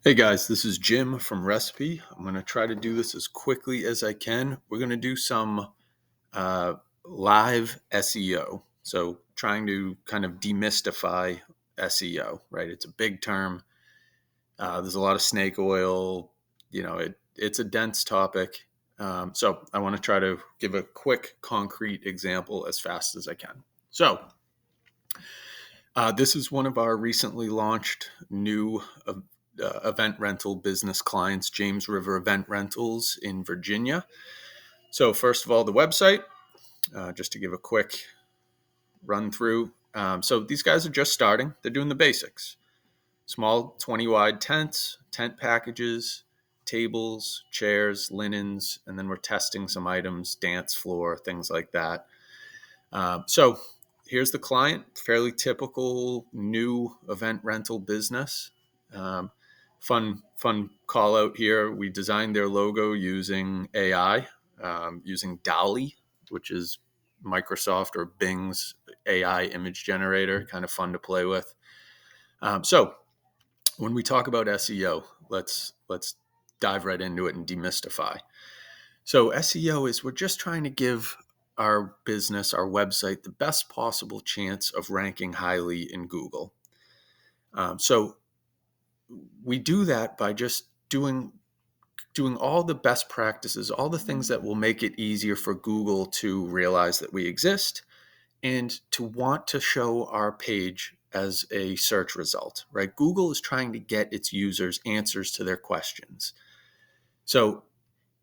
Hey guys, this is Jim from Recipi. I'm going to try to do this as quickly as I can. We're going to do some uh, live SEO. So, trying to kind of demystify SEO, right? It's a big term. There's a lot of snake oil. It's a dense topic. So, I want to try to give a quick, concrete example as fast as I can. So, this is one of our recently launched new event rental business clients, James River Event Rentals in Virginia. So, first of all, the website, just to give a quick run through. So, these guys are just starting, they're doing the basics: small 20 wide tents, tent packages, tables, chairs, linens, and then we're testing some items, dance floor, things like that. So, here's the client, fairly typical new event rental business. Fun call out here. We designed their logo using AI, using DALL-E, which is Microsoft or Bing's AI image generator, kind of fun to play with. So when we talk about SEO, let's dive right into it and demystify. So SEO is, we're just trying to give our business, our website, the best possible chance of ranking highly in Google. So we do that by just doing all the best practices, all the things that will make it easier for Google to realize that we exist and to want to show our page as a search result, right? Google is trying to get its users answers to their questions. So,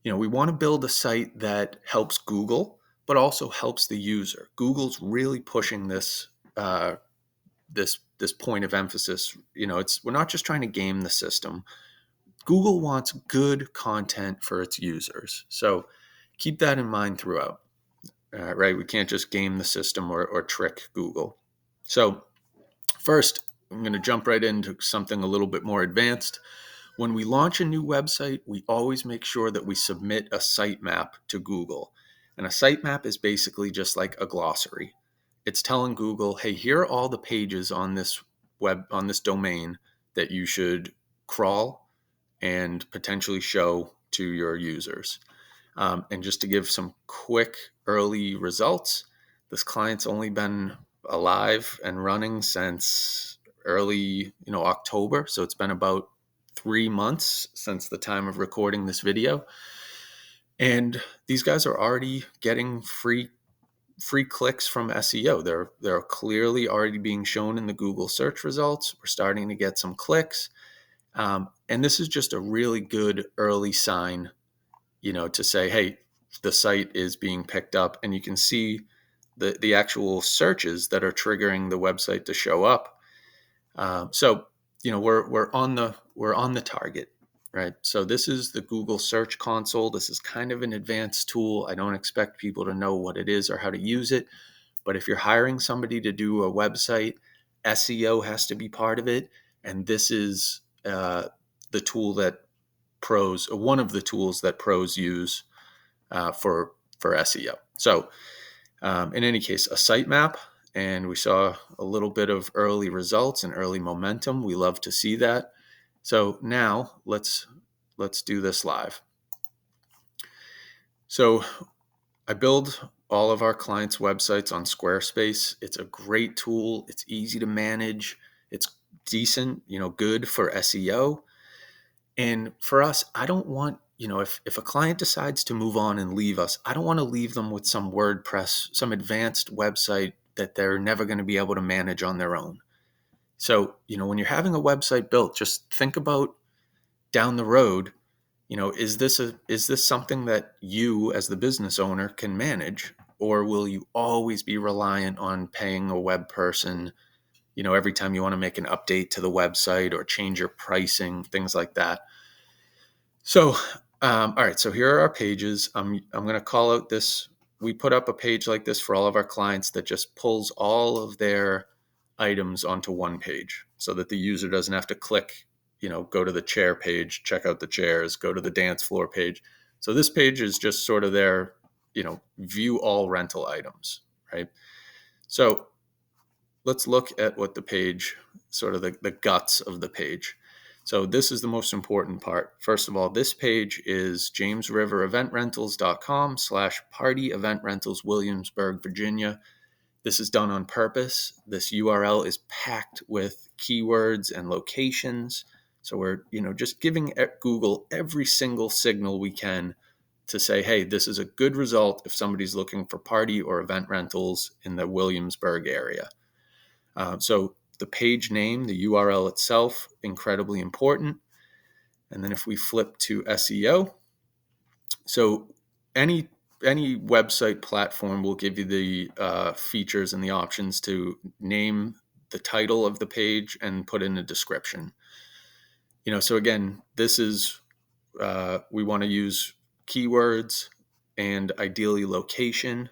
we want to build a site that helps Google, but also helps the user. Google's really pushing this this point of emphasis. We're not just trying to game the system. Google wants good content for its users. So keep that in mind throughout, right? We can't just game the system or trick Google. So first, I'm going to jump right into something a little bit more advanced. When we launch a new website, we always make sure that we submit a sitemap to Google. And a sitemap is basically just like a glossary. It's telling Google, hey, here are all the pages on this domain that you should crawl and potentially show to your users. And just to give some quick early results, this client's only been alive and running since early, October. So it's been about 3 months since the time of recording this video. And these guys are already getting free clicks from SEO. They're clearly already being shown in the Google search results. We're starting to get some clicks. And this is just a really good early sign, to say, hey, the site is being picked up, and you can see the actual searches that are triggering the website to show up. So we're on the target, right? So this is the Google Search Console. This is kind of an advanced tool. I don't expect people to know what it is or how to use it, but if you're hiring somebody to do a website, SEO has to be part of it, and this is the tool that one of the tools that pros use for SEO. So in any case, a sitemap, and we saw a little bit of early results and early momentum. We love to see that. So now let's do this live. So I build all of our clients' websites on Squarespace. It's a great tool. It's easy to manage. It's decent, good for SEO. And for us, I don't want, if a client decides to move on and leave us, I don't want to leave them with some WordPress, some advanced website that they're never going to be able to manage on their own. So, when you're having a website built, just think about down the road, is this something that you as the business owner can manage, or will you always be reliant on paying a web person, every time you want to make an update to the website or change your pricing, things like that. So, all right, so here are our pages. I'm going to call out this. We put up a page like this for all of our clients that just pulls all of their items onto one page so that the user doesn't have to click, go to the chair page, check out the chairs, go to the dance floor page. So this page is just sort of their, view all rental items, right? So let's look at what the page, sort of the guts of the page. So this is the most important part. First of all, this page is jamesrivereventrentals.com/party event rentals, Williamsburg, Virginia. This is done on purpose. This URL is packed with keywords and locations. So we're, just giving Google every single signal we can to say, hey, this is a good result if somebody's looking for party or event rentals in the Williamsburg area. So the page name, the URL itself, incredibly important. And then if we flip to SEO, so any website platform will give you the features and the options to name the title of the page and put in a description. So again, this is we want to use keywords and ideally location,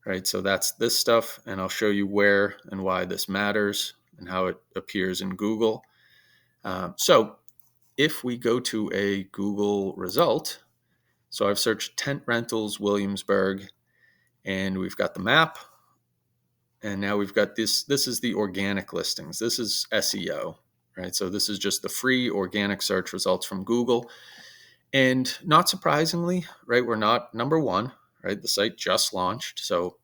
right? So that's this stuff, and I'll show you where and why this matters and how it appears in Google. So if we go to a Google result, so I've searched tent rentals Williamsburg, and we've got the map, and now we've got this. This is the organic listings. This is SEO, right? So this is just the free organic search results from Google. And not surprisingly, right, we're not number one, right? The site just launched. So,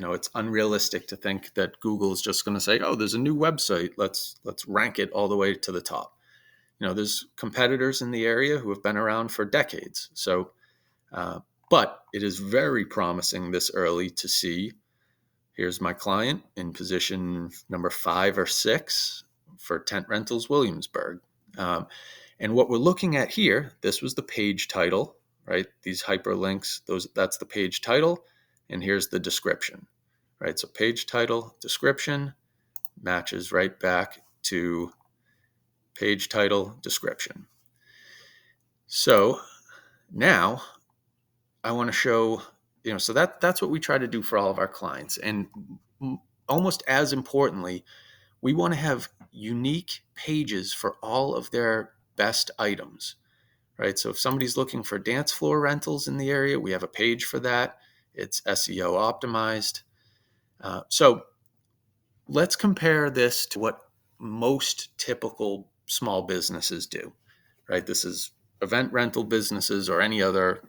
it's unrealistic to think that Google is just going to say, oh, there's a new website. Let's rank it all the way to the top. There's competitors in the area who have been around for decades. So, but it is very promising this early to see, here's my client in position number 5 or 6 for tent rentals Williamsburg. And what we're looking at here, this was the page title, right? These hyperlinks, that's the page title. And here's the description, right? So page title, description matches right back to page title, description. So now I want to show, so that's what we try to do for all of our clients. And almost as importantly, we want to have unique pages for all of their best items, right? So if somebody's looking for dance floor rentals in the area, we have a page for that. It's SEO optimized. So let's compare this to what most typical small businesses do, right? This is event rental businesses or any other,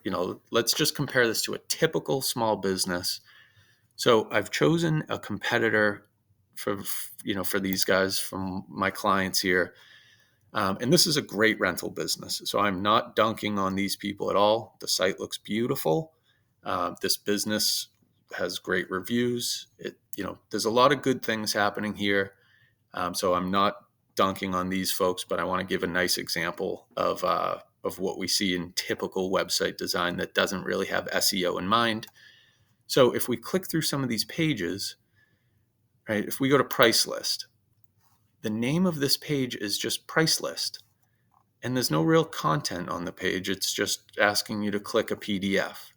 let's just compare this to a typical small business. So I've chosen a competitor for these guys from my clients here. And this is a great rental business. So I'm not dunking on these people at all. The site looks beautiful. This business has great reviews. There's a lot of good things happening here. So I'm not dunking on these folks, but I want to give a nice example of what we see in typical website design that doesn't really have SEO in mind. So if we click through some of these pages, right, if we go to price list, the name of this page is just price list. And there's no real content on the page. It's just asking you to click a PDF,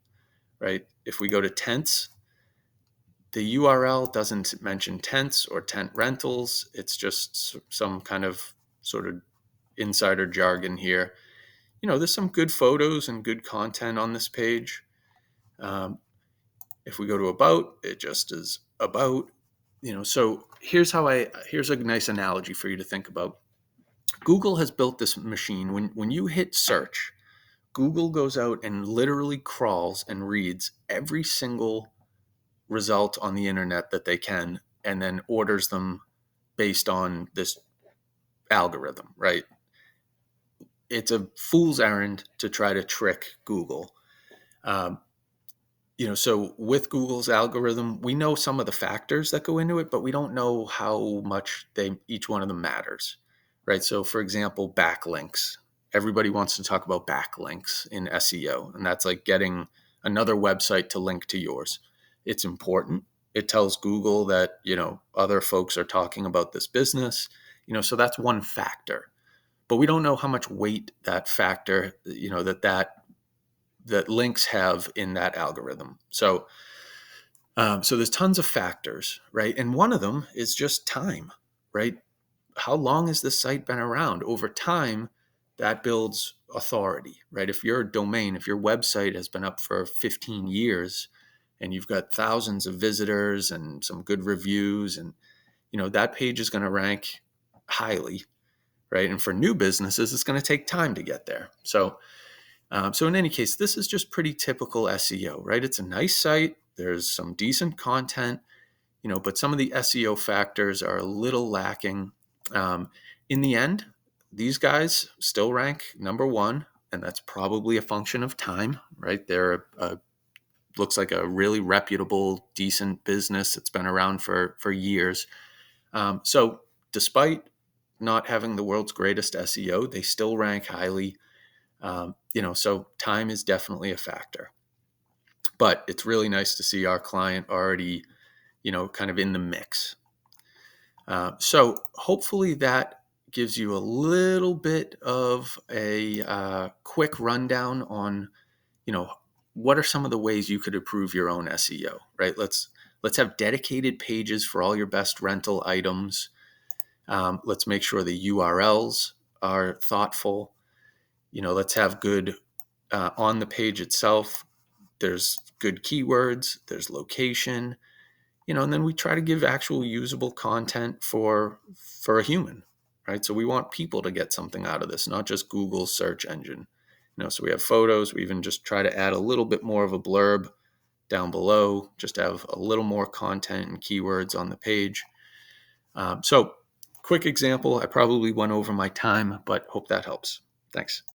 right? If we go to tents, the URL doesn't mention tents or tent rentals. It's just some kind of sort of insider jargon here. There's some good photos and good content on this page. If we go to about, it just is about, so here's a nice analogy for you to think about. Google has built this machine. When you hit search, Google goes out and literally crawls and reads every single result on the internet that they can, and then orders them based on this algorithm, right? It's a fool's errand to try to trick Google. So with Google's algorithm, we know some of the factors that go into it, but we don't know how much each one of them matters, right? So for example, backlinks. Everybody wants to talk about backlinks in SEO, and that's like getting another website to link to yours. It's important. It tells Google that, other folks are talking about this business, so that's one factor. But we don't know how much weight that factor, that links have in that algorithm. So there's tons of factors, right? And one of them is just time, right? How long has this site been around? Over time, that builds authority, right? If your website has been up for 15 years and you've got thousands of visitors and some good reviews, and that page is going to rank highly, right? And for new businesses, it's going to take time to get there. So in any case, this is just pretty typical SEO, right? It's a nice site. There's some decent content, but some of the SEO factors are a little lacking. In the end, these guys still rank number one, and that's probably a function of time, right? They're looks like a really reputable, decent business that's been around for years. So despite not having the world's greatest SEO, they still rank highly. So time is definitely a factor. But it's really nice to see our client already, kind of in the mix. So hopefully that gives you a little bit of a quick rundown on, what are some of the ways you could improve your own SEO, right? Let's have dedicated pages for all your best rental items. Let's make sure the URLs are thoughtful. Let's have good on the page itself. There's good keywords. There's location. And then we try to give actual usable content for a human, right? So we want people to get something out of this, not just Google's search engine. So we have photos. We even just try to add a little bit more of a blurb down below, just have a little more content and keywords on the page. So quick example. I probably went over my time, but hope that helps. Thanks.